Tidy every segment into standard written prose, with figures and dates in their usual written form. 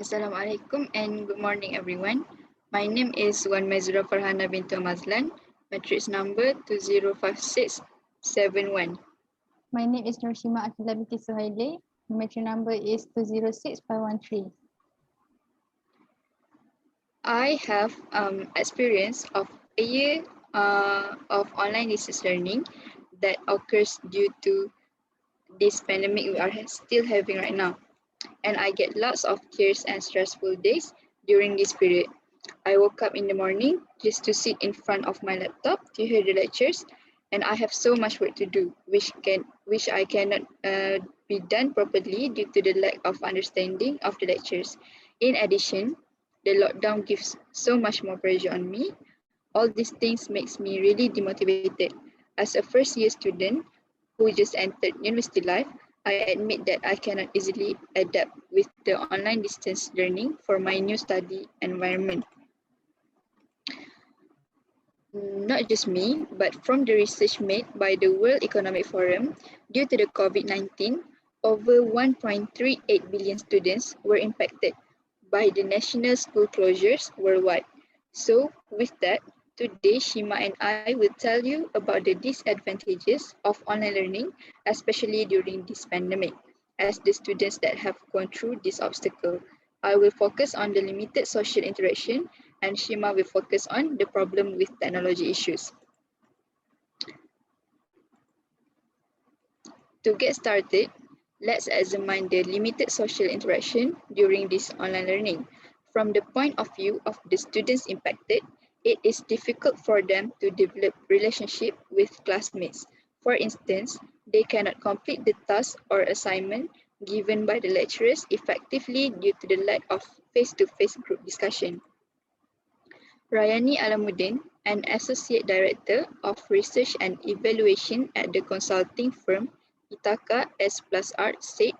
Assalamualaikum and good morning everyone. My name is Wan Mazura Farhana bintu Mazlan, matrix number 205671. My name is Nurshima Akila binti Suhaili. Metro number is 206513. I have experience of a year of online distance learning that occurs due to this pandemic we are still having right now. And I get lots of tears and stressful days during this period. I woke up in the morning just to sit in front of my laptop to hear the lectures, and I have so much work to do, which I cannot be done properly due to the lack of understanding of the lectures. In addition, the lockdown gives so much more pressure on me. All these things makes me really demotivated. As a first year student who just entered university life, I admit that I cannot easily adapt with the online distance learning for my new study environment. Not just me, but from the research made by the World Economic Forum, due to the COVID-19, over 1.38 billion students were impacted by the national school closures worldwide. So, with that, today Shima and I will tell you about the disadvantages of online learning, especially during this pandemic, as the students that have gone through this obstacle. I will focus on the limited social interaction and Shima will focus on the problem with technology issues. To get started, let's examine the limited social interaction during this online learning. From the point of view of the students impacted, it is difficult for them to develop relationship with classmates. For instance, they cannot complete the task or assignment given by the lecturers effectively due to the lack of face-to-face group discussion. Rayani Alamuddin, an Associate Director of Research and Evaluation at the consulting firm Ithaca S Plus Art, said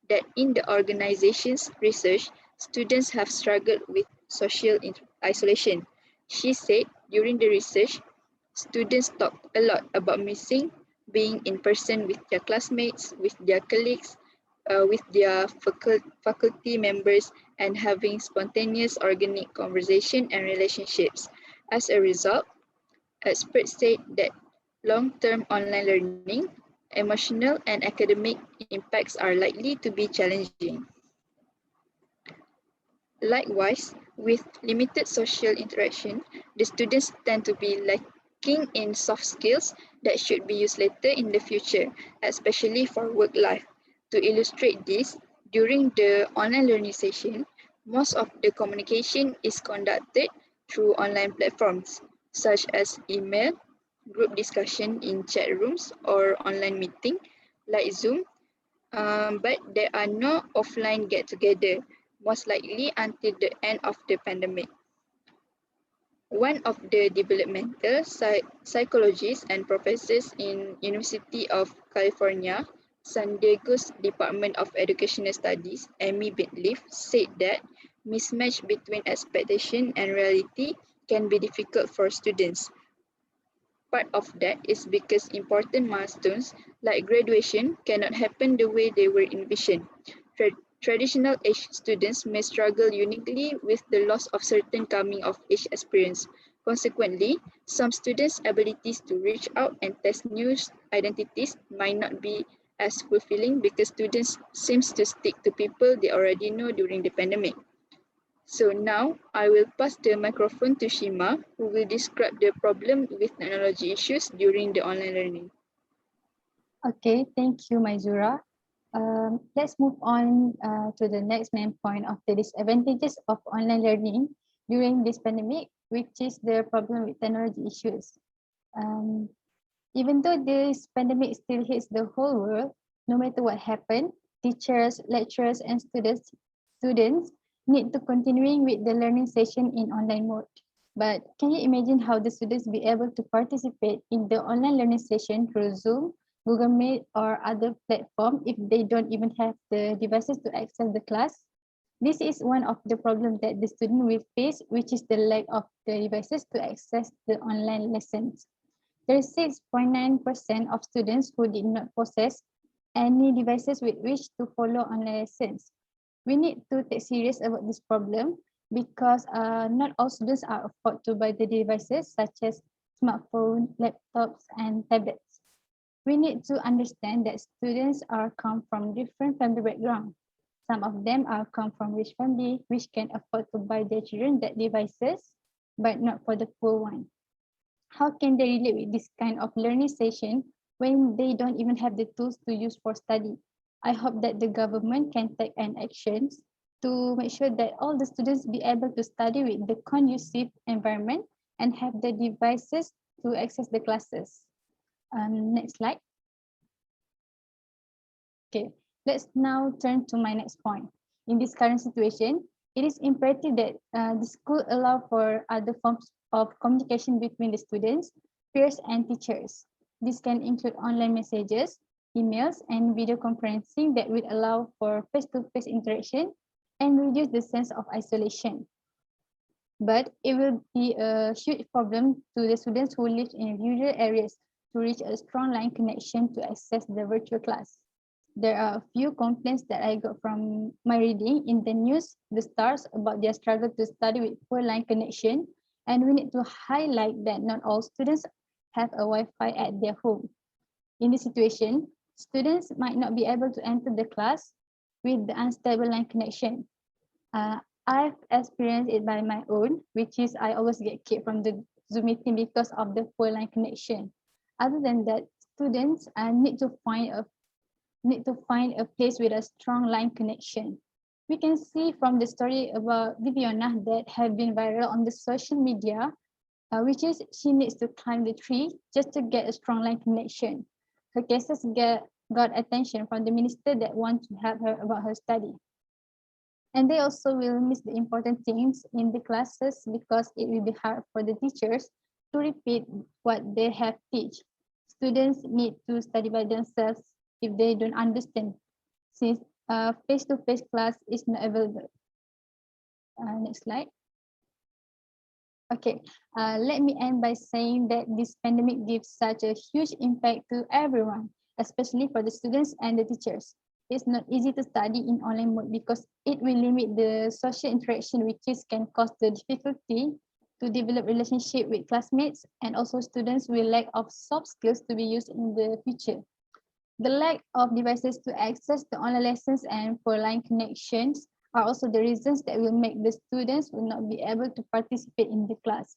that in the organization's research, students have struggled with social isolation. She said during the research, students talked a lot about missing being in person with their classmates, with their colleagues, with their faculty members, and having spontaneous organic conversation and relationships. As a result, experts say that long-term online learning, emotional and academic impacts are likely to be challenging. Likewise, with limited social interaction, the students tend to be lacking in soft skills that should be used later in the future, especially for work life. To illustrate this, during the online learning session, most of the communication is conducted through online platforms such as email, group discussion in chat rooms, or online meeting like Zoom, but there are no offline get-together, most likely until the end of the pandemic. One of the developmental psychologists and professors in University of California, San Diego's Department of Educational Studies, Amy Bitleaf, said that mismatch between expectation and reality can be difficult for students. Part of that is because important milestones like graduation cannot happen the way they were envisioned. Traditional age students may struggle uniquely with the loss of certain coming of age experience. Consequently, some students' abilities to reach out and test new identities might not be as fulfilling because students seem to stick to people they already know during the pandemic. So now I will pass the microphone to Shima, who will describe the problem with technology issues during the online learning. Okay, thank you, Maizura. Let's move on to the next main point of the disadvantages of online learning during this pandemic, which is the problem with technology issues. Um, Even though this pandemic still hits the whole world, no matter what happened, teachers, lecturers, and students need to continuing with the learning session in online mode. But can you imagine how the students be able to participate in the online learning session through Zoom, Google Meet, or other platform if they don't even have the devices to access the class? This is one of the problems that the student will face, which is the lack of the devices to access the online lessons. 36.9% of students who did not possess any devices with which to follow online lessons. We need to take serious about this problem because not all students are afford to buy the devices such as smartphone, laptops, and tablets. We need to understand that students are come from different family background. Some of them are come from rich family which can afford to buy their children that devices, but not for the poor one. How can they relate with this kind of learning session when they don't even have the tools to use for study? I hope that the government can take an actions to make sure that all the students be able to study with the conducive environment and have the devices to access the classes. Next slide. Okay, let's now turn to my next point. In this current situation, it is imperative that the school allow for other forms of communication between the students, peers, and teachers. This can include online messages, emails, and video conferencing that will allow for face-to-face interaction and reduce the sense of isolation. But it will be a huge problem to the students who live in rural areas to reach a strong line connection to access the virtual class. There are a few complaints that I got from my reading in the news, the stars, about their struggle to study with poor line connection. And we need to highlight that not all students have a Wi-Fi at their home. In this situation, students might not be able to enter the class with the unstable line connection. I've experienced it by my own, which is I always get kicked from the Zoom meeting because of the poor line connection. Other than that, students need to find a place with a strong line connection. We can see from the story about Viviana that have been viral on the social media, which is she needs to climb the tree just to get a strong line connection. Her cases got attention from the minister that want to help her about her study. And they also will miss the important things in the classes because it will be hard for the teachers to repeat what they have teach. Students need to study by themselves if they don't understand, since face-to-face class is not available. Next slide. Okay, let me end by saying that this pandemic gives such a huge impact to everyone, especially for the students and the teachers. It's not easy to study in online mode because it will limit the social interaction, which can cause the difficulty to develop relationship with classmates, and also students will lack of soft skills to be used in the future. The lack of devices to access the online lessons and poor line connections are also the reasons that will make the students will not be able to participate in the class.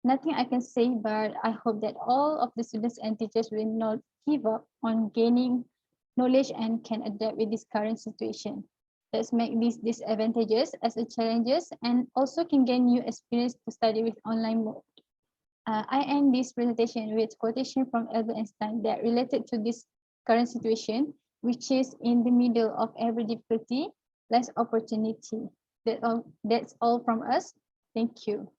Nothing I can say, but I hope that all of the students and teachers will not give up on gaining knowledge and can adapt with this current situation. Let's make these disadvantages as a challenges and also can gain new experience to study with online mode. I end this presentation with quotation from Albert Einstein that related to this current situation, which is in the middle of every difficulty, less opportunity. That's all from us. Thank you.